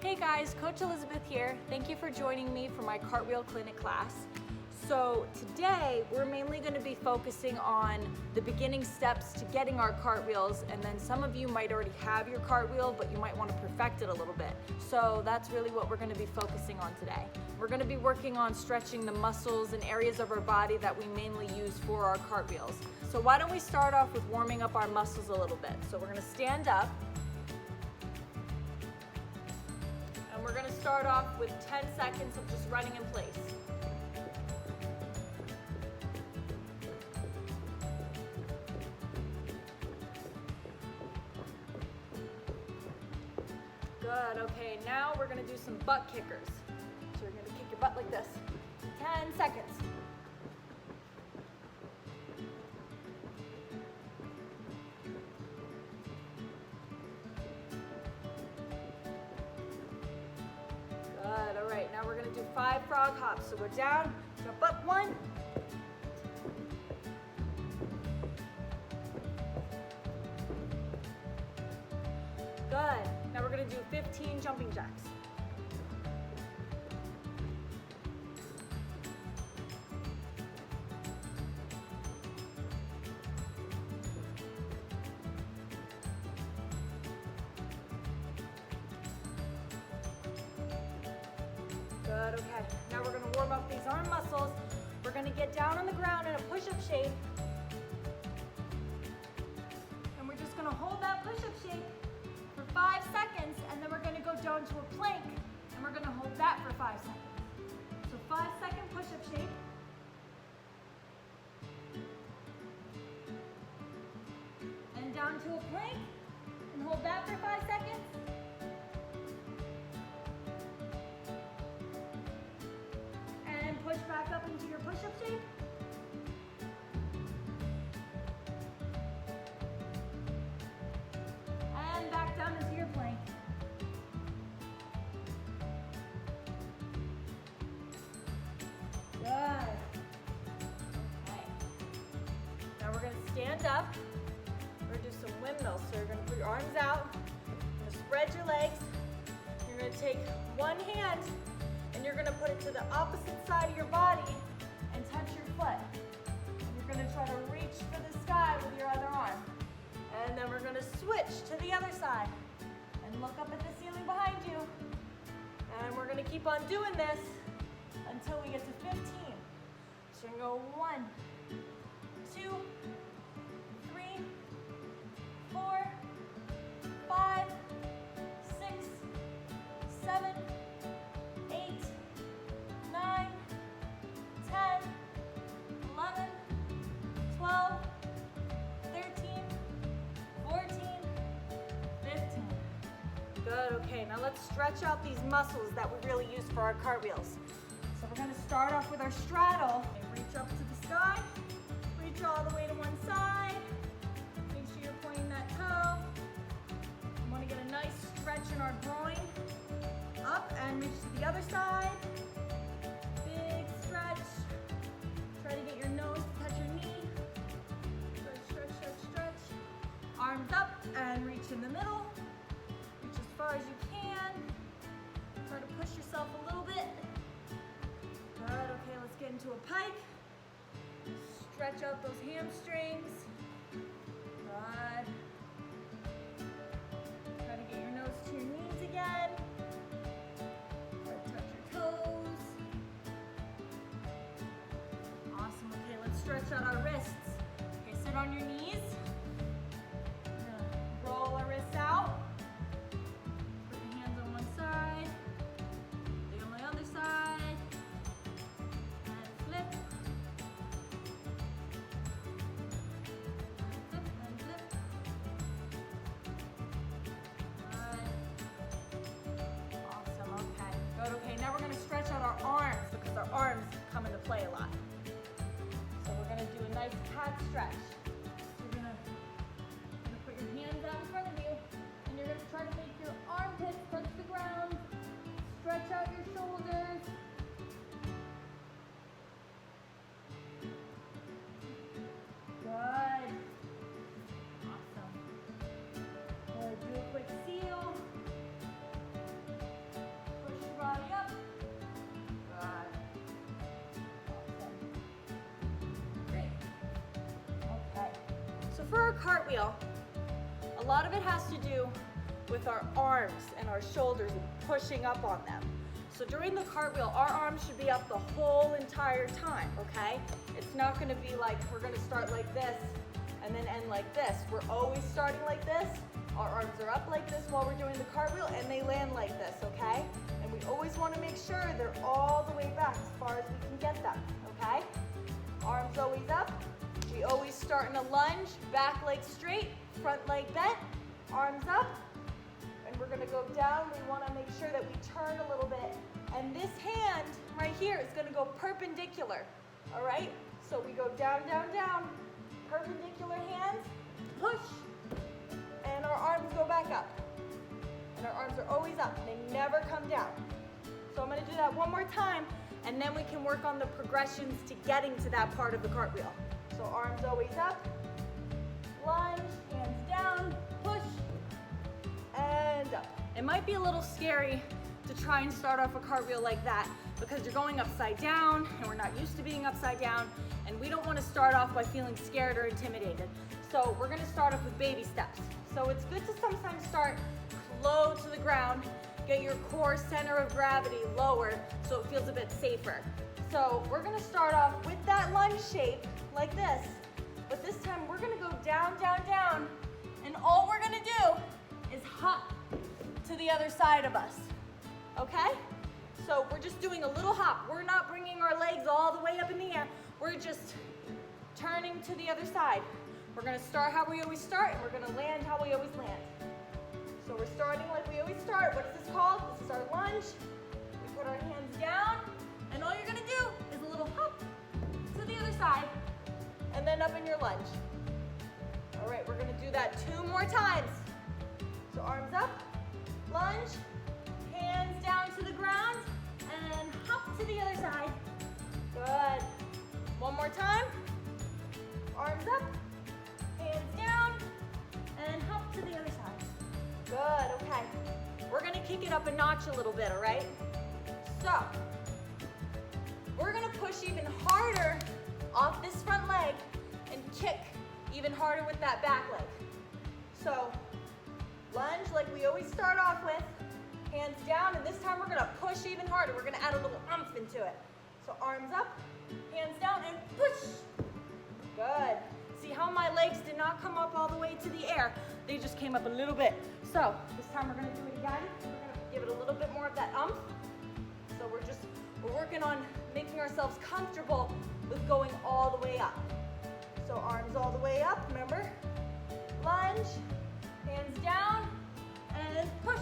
Hey guys, Coach Elizabeth here. Thank you for joining me for my Cartwheel Clinic class. So today we're mainly going to be focusing on the beginning steps to getting our cartwheels, and then some of you might already have your cartwheel but you might want to perfect it a little bit. So that's really what we're going to be focusing on today. We're going to be working on stretching the muscles and areas of our body that we mainly use for our cartwheels. So why don't we start off with warming up our muscles a little bit. So we're going to stand up. And we're going to start off with 10 seconds of just running in place. Good, okay, now we're going to do some butt kickers. So you're going to kick your butt like this. 10 seconds. Good, all right, now we're going to do 5 frog hops. So we're down, jump up, 1. Good, now we're going to do 15 jumping jacks. Good, okay. Now we're going to warm up these arm muscles. We're going to get down on the ground in a push-up shape. And we're just going to hold that push-up shape for 5 seconds, and then we're going to go down to a plank, and we're going to hold that for 5 seconds. So 5-second push-up shape. And down to a plank, and hold that for 5 seconds. Push back up into your push-up shape. And back down into your plank. Good. Okay. Now we're going to stand up. We're going to do some windmills. So you're going to put your arms out. You're going to spread your legs. You're going to take one hand and you're going to put it to the opposite side of your body and touch your foot. And you're going to try to reach for the sky with your other arm. And then we're going to switch to the other side and look up at the ceiling behind you. And we're going to keep on doing this until we get to 15. So you're going to go 1, 2, 3, 4, 5, 6, 7, 8, 9, 10, 11, 12, 13, 14, 15. Good, okay, now let's stretch out these muscles that we really use for our cartwheels. So we're going to start off with our straddle. Okay, reach up to the sky, reach all the way to one side. Make sure you're pointing that toe. We want to get a nice stretch in our groin. Up and reach to the other side. Big stretch. Try to get your nose to touch your knee. Stretch, stretch, stretch, stretch. Arms up and reach in the middle. Reach as far as you can. Try to push yourself a little bit. Good, okay, let's get into a pike. Stretch out those hamstrings. Good. Try to get your nose to your knees again. Awesome, okay, let's stretch out our wrists. Okay, sit on your knees. We're gonna roll our wrists out. Put your hands on one side, do on the other side, and flip. And flip, and flip. Good. Awesome, okay. Good, okay, now we're gonna stretch out our arms because our arms come into play a lot. So we're going to do a nice cat stretch. So you're going to put your hands out in front of you, and you're going to try to make your armpits touch the ground. Stretch out your shoulders. Good. Awesome. We'll do a quick seal. for our cartwheel, a lot of it has to do with our arms and our shoulders and pushing up on them. So during the cartwheel, our arms should be up the whole entire time, okay? It's not gonna be like, we're gonna start like this and then end like this. We're always starting like this. Our arms are up like this while we're doing the cartwheel, and they land like this, okay? And we always wanna make sure they're all the way back as far as we can get them, okay? Arms always up. We always start in a lunge, back leg straight, front leg bent, arms up. And we're gonna go down. We wanna make sure that we turn a little bit. And this hand right here is gonna go perpendicular, all right? So we go down, down, down, perpendicular hands, push, and our arms go back up. And our arms are always up, they never come down. So I'm gonna do that one more time, and then we can work on the progressions to getting to that part of the cartwheel. So arms always up, lunge, hands down, push, and up. It might be a little scary to try and start off a cartwheel like that because you're going upside down and we're not used to being upside down, and we don't want to start off by feeling scared or intimidated. So we're going to start off with baby steps. So it's good to sometimes start low to the ground, get your core center of gravity lower so it feels a bit safer. So we're going to start off with that lunge shape like this, but this time we're going to go down, down, down, and all we're going to do is hop to the other side of us, okay? So we're just doing a little hop. We're not bringing our legs all the way up in the air. We're just turning to the other side. We're gonna start how we always start, and we're gonna land how we always land. So we're starting like we always start. What is this called? This is our lunge. We put our hands down, and all you're gonna do is a little hop to the other side, and then up in your lunge. All right, we're gonna do that 2 more times. So arms up, lunge, hands down to the ground, and hop to the other side. Good. One more time. Arms up, hands down, and hop to the other side. Good, okay. We're gonna kick it up a notch a little bit, all right? So, we're gonna push even harder off this front leg and kick even harder with that back leg. So, lunge like we always start off with, hands down, and this time we're gonna push even harder. We're gonna add a little oomph into it. So arms up, hands down, and push. Good. See how my legs did not come up all the way to the air. They just came up a little bit. So this time we're gonna do it again. We're gonna give it a little bit more of that oomph. So we're working on making ourselves comfortable with going all the way up. So arms all the way up, remember? Lunge, hands down, and push.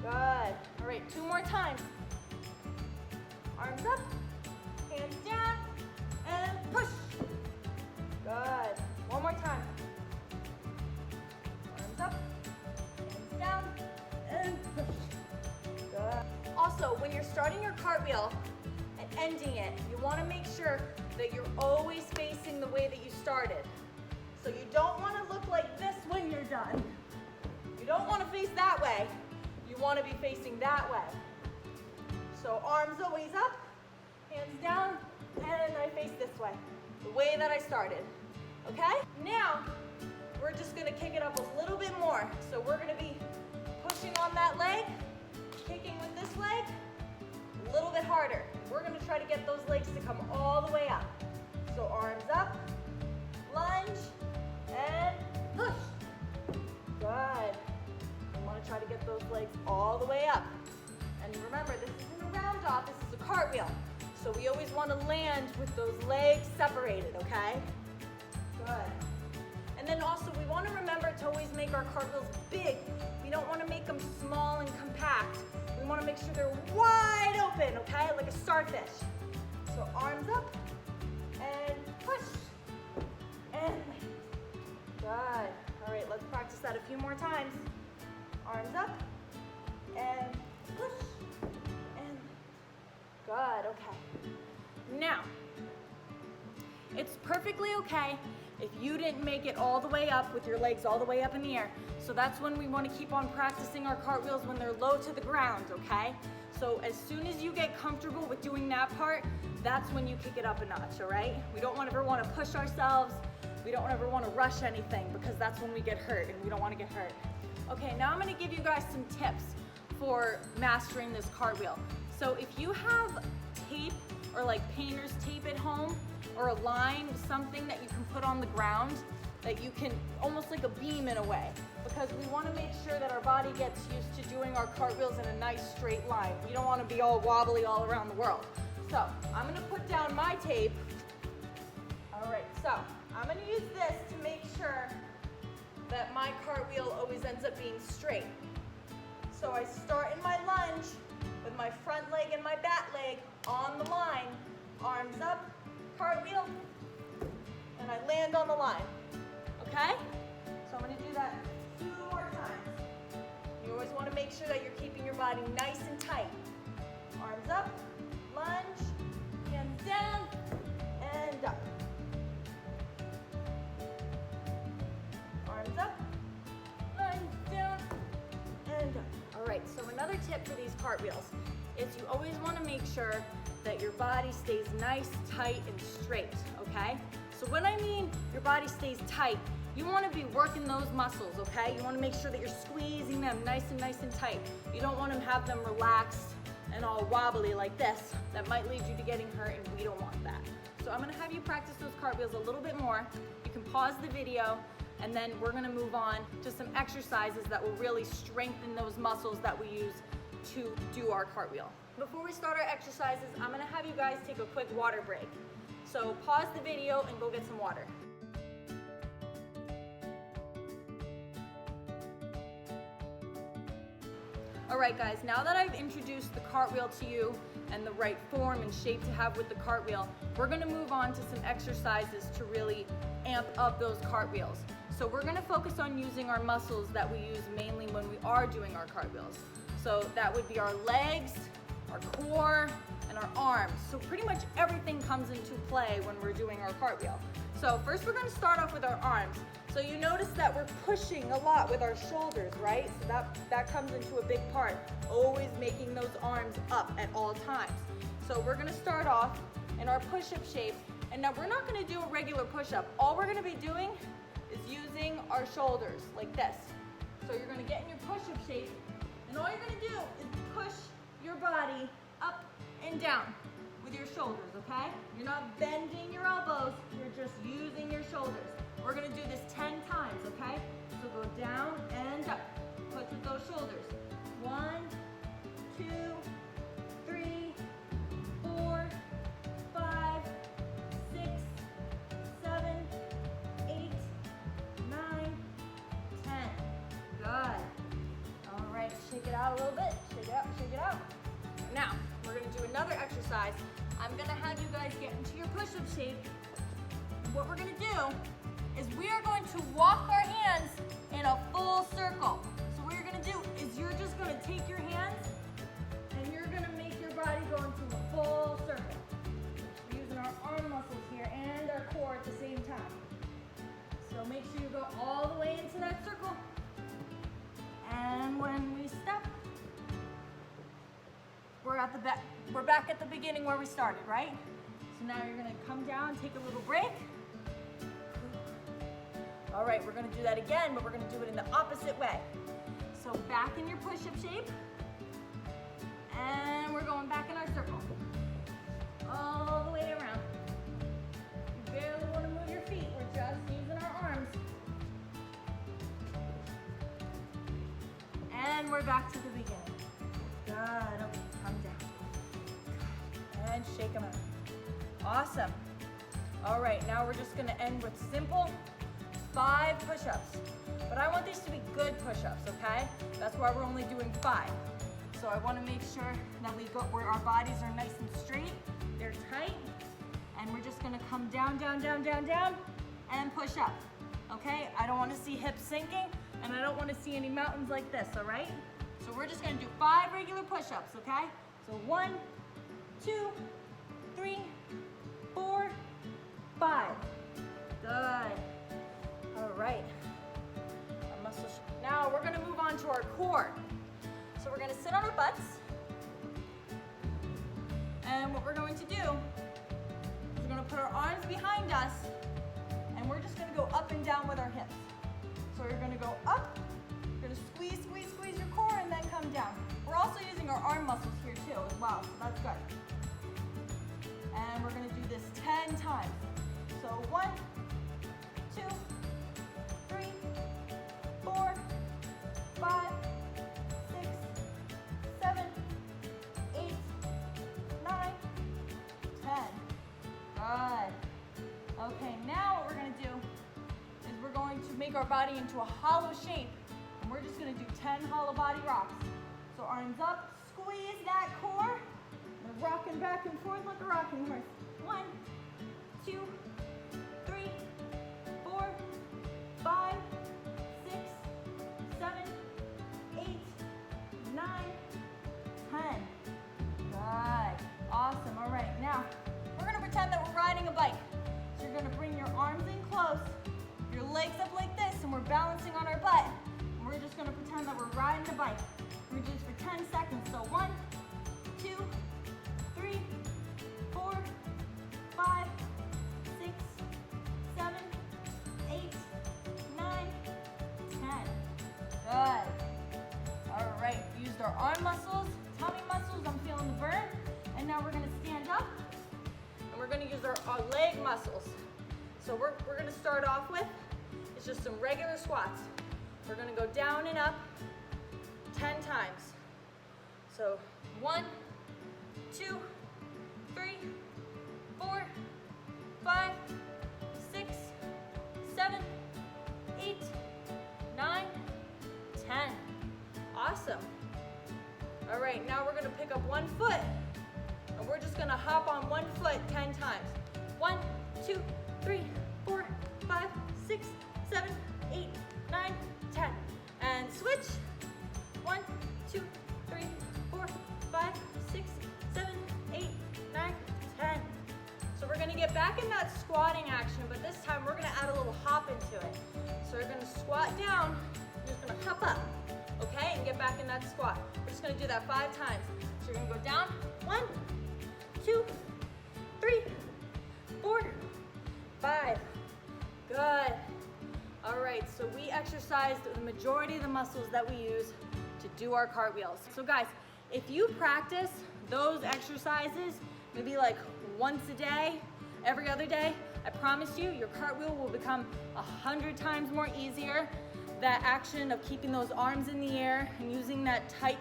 Good. All right, 2 more times. Arms up, hands down, and push. Good. One more time. Arms up, hands down, and push. Good. Also, when you're starting your cartwheel and ending it, you want to make sure that you're always facing the way that you started. So you don't want to look like this when you're done. You don't want to face that way. You want to be facing that way. So arms always up, hands down, and I face this way, the way that I started. Okay? Now, we're just going to kick it up a little bit more. So we're going to be pushing on that leg, kicking with this leg, a little bit harder. We're going to try to get those legs to come all the way up. So arms up, lunge, and push. Good. You want to try to get those legs all the way up. And remember, this isn't a round off, this is a cartwheel. So we always want to land with those legs separated, okay? Good. And then also we want to remember to always make our cartwheels big. We don't want to make them small and compact. We want to make sure they're wide open, okay? Like a starfish. So arms up and push and land. Good. All right, let's practice that a few more times. Arms up and push and good. Okay. Now, it's perfectly okay if you didn't make it all the way up with your legs all the way up in the air. So that's when we want to keep on practicing our cartwheels when they're low to the ground, okay? So as soon as you get comfortable with doing that part, that's when you kick it up a notch, all right? We don't ever want to push ourselves We don't ever want to rush anything because that's when we get hurt, and we don't want to get hurt. Okay, now I'm going to give you guys some tips for mastering this cartwheel. So if you have tape or like painter's tape at home, or a line, something that you can put on the ground that you can, almost like a beam in a way, because we want to make sure that our body gets used to doing our cartwheels in a nice straight line. We don't want to be all wobbly all around the world. So I'm going to put down my tape. All right, so I'm going to use this to make sure that my cartwheel always ends up being straight. So I start in my lunge with my front leg and my back leg on the line, arms up, cartwheel, and I land on the line, okay? So I'm gonna do that 2 more times. You always wanna make sure that you're keeping your body nice and tight. Arms up, lunge, hands down, and up. Arms up, lunge down, and up. All right, so another tip for these cartwheels is you always wanna make sure that your body stays nice, tight, and straight, okay? So when I mean your body stays tight, you wanna be working those muscles, okay? You wanna make sure that you're squeezing them nice and tight. You don't wanna have them relaxed and all wobbly like this. That might lead you to getting hurt, and we don't want that. So I'm gonna have you practice those cartwheels a little bit more. You can pause the video, and then we're gonna move on to some exercises that will really strengthen those muscles that we use to do our cartwheel. Before we start our exercises, I'm gonna have you guys take a quick water break. So pause the video and go get some water. All right guys, now that I've introduced the cartwheel to you and the right form and shape to have with the cartwheel, we're gonna move on to some exercises to really amp up those cartwheels. So we're gonna focus on using our muscles that we use mainly when we are doing our cartwheels. So that would be our legs, our core, and our arms. So pretty much everything comes into play when we're doing our cartwheel. So first we're gonna start off with our arms. So you notice that we're pushing a lot with our shoulders, right? So that comes into a big part, always making those arms up at all times. So we're gonna start off in our push-up shape, and now we're not gonna do a regular push-up. All we're gonna be doing is using our shoulders like this. So you're gonna get in your push-up shape, and all you're gonna do is push your body up and down with your shoulders, okay? You're not bending your elbows, you're just using your shoulders. We're gonna do this 10 times, okay? So go down and up. Push with those shoulders. 1, 2, 3, 4, 5, 6, 7, 8, 9, 10. Good. All right, shake it out a little bit. Shake it out, shake it out. Now, we're gonna do another exercise. I'm gonna have you guys get into your push-up shape. What we're gonna do is we are going to walk our hands in a full circle. So what you're gonna do is you're just gonna take your hands and you're gonna make your body go into a full circle. We're using our arm muscles here and our core at the same time. So make sure you go all the way into that circle. And when we stop, we're back at the beginning where we started, right? So now you're gonna come down, take a little break. All right, we're gonna do that again, but we're gonna do it in the opposite way. So back in your push-up shape, and we're going back in our circle. All the way around. You barely wanna move your feet, we're just using our arms. And we're back to the beginning. Good, okay, come down. And shake them out. Awesome. All right, now we're just gonna end with simple 5 push-ups. But I want these to be good push-ups, okay? That's why we're only doing 5. So I wanna make sure that we go where our bodies are nice and straight, they're tight, and we're just gonna come down, down, down, down, down, and push up, okay? I don't wanna see hips sinking, and I don't wanna see any mountains like this, all right? So we're just gonna do 5 regular push-ups, okay? So 1, 2, 3, 4, 5. Good. All right. Our muscles. Now we're gonna move on to our core. So we're gonna sit on our butts. And what we're going to do is we're gonna put our arms behind us, and we're just gonna go gonna go up, you're gonna squeeze, squeeze, squeeze your core, and then come down. We're also using our arm muscles here too as well, so that's good. And we're gonna do this 10 times. So 1, 2, 3, 4, 5, 6, 7, 8, 9, 10. Good. Okay, now what we're gonna do is we're going to make our body into a hollow shape. And we're just gonna do 10 hollow body rocks. So arms up, squeeze that core. We're rocking back and forth like a rocking horse. 1, 2, 3, 4, 5, 6, 7, 8, 9, 10. Good. Awesome. All right, now we're gonna pretend that we're riding a bike. So you're gonna bring your arms in close, your legs up like this, and we're balancing on our butt. And we're just gonna pretend that we're riding a bike. We're gonna do this for 10 seconds. So 1, 2, 3, 4, 5, 6, 7, 8, 9, 10. Good. All right, we used our arm muscles, tummy muscles. I'm feeling the burn. And now we're gonna stand up, and we're gonna use our leg muscles. So we're gonna start off with, it's just some regular squats. We're gonna go down and up 10 times. So 1, 2, 3, 4, 5, 6, 7, 8, 9, 10. Awesome. All right, now we're gonna pick up one foot, and we're just gonna hop on one foot 10 times. 1, 2, 3, 4, 5, 6, 7, 8, 9, 10. And switch. 1, 2, 3, 4, 5, 6, 7, 8, 9, 10. So we're gonna get back in that squatting action, but this time we're gonna add a little hop into it. So we're gonna squat down, you're just gonna hop up, okay? And get back in that squat. We're just gonna do that 5 times. So you're gonna go down, 1, 2, 3, 4, 5. Good. All right, so we exercised the majority of the muscles that we use to do our cartwheels. So guys, if you practice those exercises, maybe like once a day, every other day, I promise you, your cartwheel will become 100 times more easier. That action of keeping those arms in the air and using that tight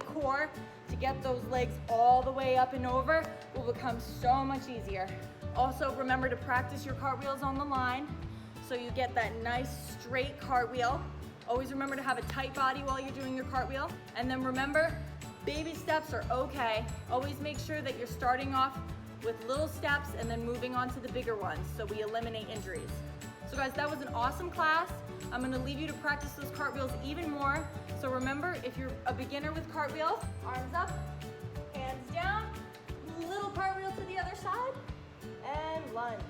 core to get those legs all the way up and over will become so much easier. Also, remember to practice your cartwheels on the line so you get that nice straight cartwheel. Always remember to have a tight body while you're doing your cartwheel. And then remember, baby steps are okay. Always make sure that you're starting off with little steps and then moving on to the bigger ones so we eliminate injuries. So guys, that was an awesome class. I'm gonna leave you to practice those cartwheels even more. So remember, if you're a beginner with cartwheels, arms up, hands down, little cartwheel to the other side, and lunge.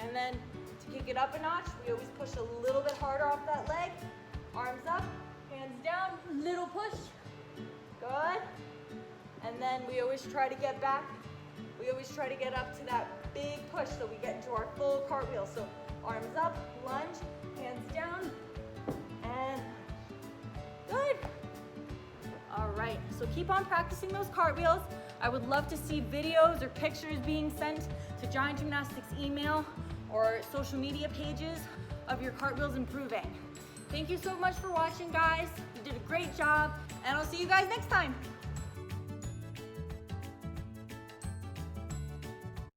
And then to kick it up a notch, we always push a little bit harder off that leg. Arms up, hands down, little push. Good. And then we always try to get back. We always try to get up to that big push so we get into our full cartwheel. So arms up, lunge, hands down, and good. All right, so keep on practicing those cartwheels. I would love to see videos or pictures being sent to Giant Gymnastics email or social media pages of your cartwheels improving. Thank you so much for watching, guys. You did a great job, and I'll see you guys next time.